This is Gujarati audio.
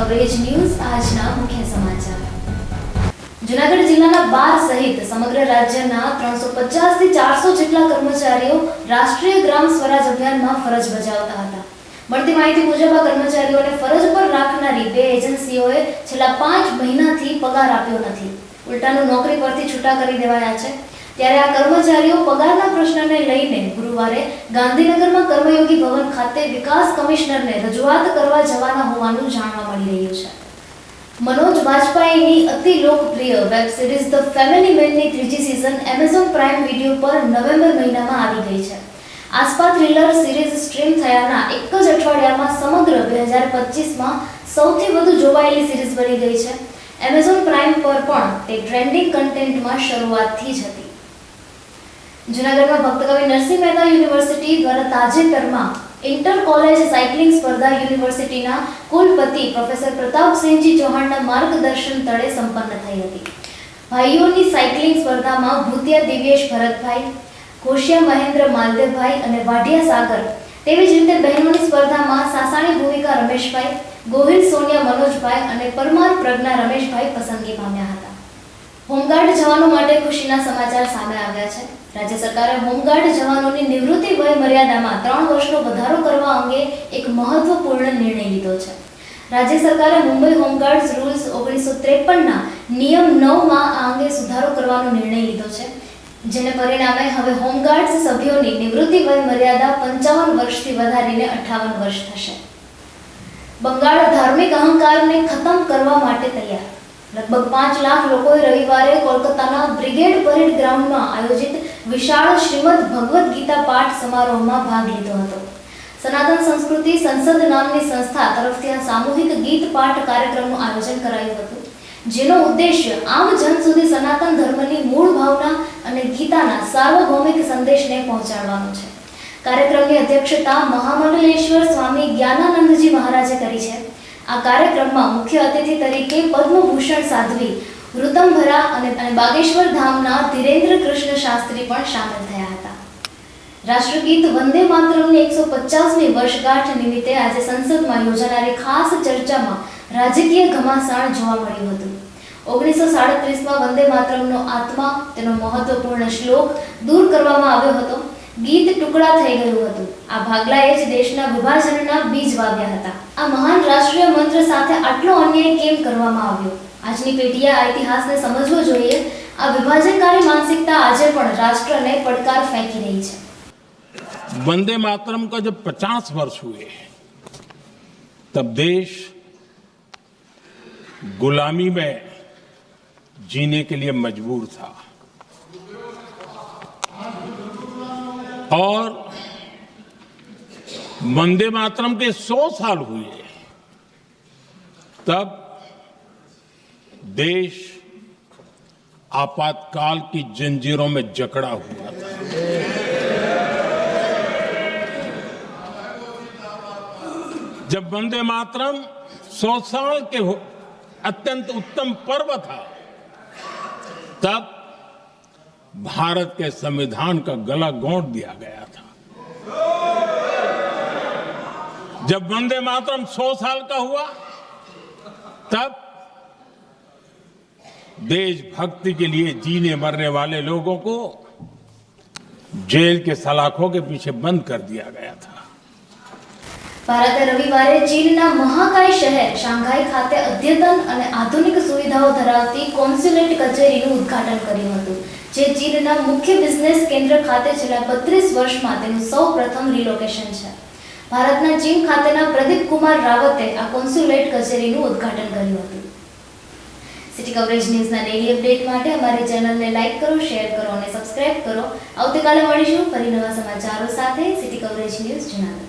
કવરેજ ન્યૂઝ આજના મુખ્ય સમાચાર। જૂનાગઢ જિલ્લાના 12 સહિત સમગ્ર રાજ્યના 350 થી 400 જેટલા કર્મચારીઓ રાષ્ટ્રીય ગ્રામ સ્વરાજ અભિયાનમાં ફરજ બજાવતા હતા। મળતી માહિતી મુજબ આ કર્મચારીઓને ફરજ પર રાખનારી બે એજન્સીઓએ છેલ્લા 5 મહિનાથી પગાર આપ્યો નથી। ઉલટાનું નોકરી પરથી છૂટા કરી દેવાયા છે। ત્યારે આ કર્મચારીઓ પગારના પ્રશ્નને લઈને ગુરુવારે ગાંધીનગરમાં કર્મયોગી ભવન ખાતે વિકાસ કમિશનરને રજૂઆત કરવા જવાના હોવાનું જાણવા મળી રહ્યું છે। મનોજ વાજપેયીની અતિ લોકપ્રિય વેબ સિરીઝ ધ ફેમિલી મેનની ત્રીજી સિઝન એમેઝોન પ્રાઇમ વિડિયો પર નવેમ્બર મહિનામાં આવી ગઈ છે। આસ્પા થ્રિલર સિરીઝ સ્ટ્રીમ થયાના એક જ અઠવાડિયામાં સમગ્ર 2025માં સૌથી વધુ જોવાયેલી સિરીઝ બની ગઈ છે। એમેઝોન પ્રાઇમ પર પણ તે ટ્રેન્ડિંગ કન્ટેન્ટમાં શરૂઆતથી જ હતી। જૂનાગઢમાં ભક્તકવિ નરસિંહ મહેતા યુનિવર્સિટી દ્વારા તાજેતરમાં इंटर कॉलेज साइक्लिंग स्पर्धा यूनिवर्सिटीना कुलपति प्रोफेसर प्रतापसिंहजी चौहाणना मार्गदर्शन तळे संपन्न थई हती। भाईओनी साइक्लिंग स्पर्धामां भूतिया दिव्येश भरतभाई, कोशिया महेंद्र मालदेवभाई अने वाढिया सागर, तेवी ज रीते बहनोनी स्पर्धामां सासाणी भूमिका रमेशभाई, गोहिल सोनिया मनोजभाई अने परमार प्रज्ञा रमेशभाई पसंदगी पाम्या हता। होमगार्ड जवानो माटे खुशीना समाचार सामे આવ્યા છે। राज्य सरकारे होमगार्ड जवानोनी निवृत्ति वय मर्यादामां 3 वर्षनो વધારો કરવા અંગે એક મહત્વપૂર્ણ નિર્ણય લીધો છે। राज्य सरकारे मुंबई होमगार्ड्स रूल्स 1953 ના નિયમ 9 માં આ અંગે સુધારો કરવાનો નિર્ણય લીધો છે, જેને પરિણામે હવે હોમગાર્ડ્સ સભ્યોની નિવૃત્તિ વય મર્યાદા 55 વર્ષથી વધારીને 58 વર્ષ થશે। બંગાળ ધાર્મિક અહંકારને ખતમ કરવા માટે તૈયાર। लगभग 5 लाख लोकोए रविवारे कोलकाताना ब्रिगेड परेड ग्राउंड में आयोजित विशाल श्रीमद भगवत गीता पाठ समारोह में भाग लीधो हतो। सनातन संस्कृति संसद नामनी संस्था तरफथी आ सामूहिक गीत पाठ कार्यक्रमનું आयोजन करायुं हतुं, जेनो उद्देश्य आम जन सुधी सनातन धर्मनी मूळ भावना अने गीताना सार्वभौमिक संदेशने पहोंचाडવાનો છે। कार्यक्रमની अध्यक्षता महामंडलेश्वर स्वामी ज्ञानानंदजी महाराजे करी છે। आ कार्यक्रमમાં मुख्य अतिथि तरीके पद्मभूषण साध्वी ऋतंभरा અને બાગેશ્વર ધામના ધીરેન્દ્ર કૃષ્ણ શાસ્ત્રી પણ શામેલ થયા હતા। રાષ્ટ્રગીત વંદે માતરમની 150મી વર્ષગાંઠ નિમિત્તે આજે સંસદમાં યોજાનારી ખાસ ચર્ચામાં રાજકીય ઘમાસાણ જોવા મળ્યું હતું। 1937માં વંદે માતરમનો આત્મા તેનો મહત્વપૂર્ણ શ્લોક દૂર કરવામાં આવ્યો હતો। गीत टुकड़ा થઈ ગયું હતું। આ ભાગલાએ જ દેશના વિભાજનના બીજ વાવ્યા હતા। આ મહાન રાષ્ટ્રીય મંત્ર સાથે આટલો અન્યાય કેમ કરવામાં આવ્યો? આજની પેઢીએ આ ઇતિહાસને સમજવો જોઈએ। આ વિભાજનકારી માનસિકતા આજે પણ રાષ્ટ્રને પડકાર ફેંકી રહી છે। वंदे मातरम का जब 50 वर्ष हुए तब देश गुलामी में जीने के लिए मजबूर था और वंदे मातरम के 100 साल हुए तब देश आपातकाल की जंजीरों में जकड़ा हुआ था। जब वंदे मातरम 100 साल के अत्यंत उत्तम पर्व था तब भारत के संविधान का गला घोंट दिया गया था। जब वंदे मातरम 100 साल का हुआ तब देशभक्ति के लिए जीने मरने वाले लोगों को जेल के सलाखों के पीछे बंद कर दिया गया था। ભારતે રવિવારે ચીનના મહાકાય શહેર શાંઘાઈ ખાતે અદ્યતન અને આધુનિક સુવિધાઓ ધરાવતી કોન્સ્યુલેટ કચેરીનું ઉદ્ઘાટન કર્યું હતું, જે ચીનના મુખ્ય બિઝનેસ કેન્દ્ર ખાતે છેલ્લા 32 વર્ષમાં તેનું સૌપ્રથમ રિલોકેશન છે। ભારતના ચીન ખાતેના પ્રદીપ કુમાર રાવતે આ કોન્સ્યુલેટ કચેરીનું ઉદ્ઘાટન કર્યું હતું। સિટી કવરેજ ન્યૂઝના ડેઈલી અપડેટ માટે અમારી ચેનલને લાઈક કરો, શેર કરો અને સબસ્ક્રાઇબ કરો। આવતીકાલે મળીશું ફરી નવા સમાચારો સાથે। City coverage news Junagadh.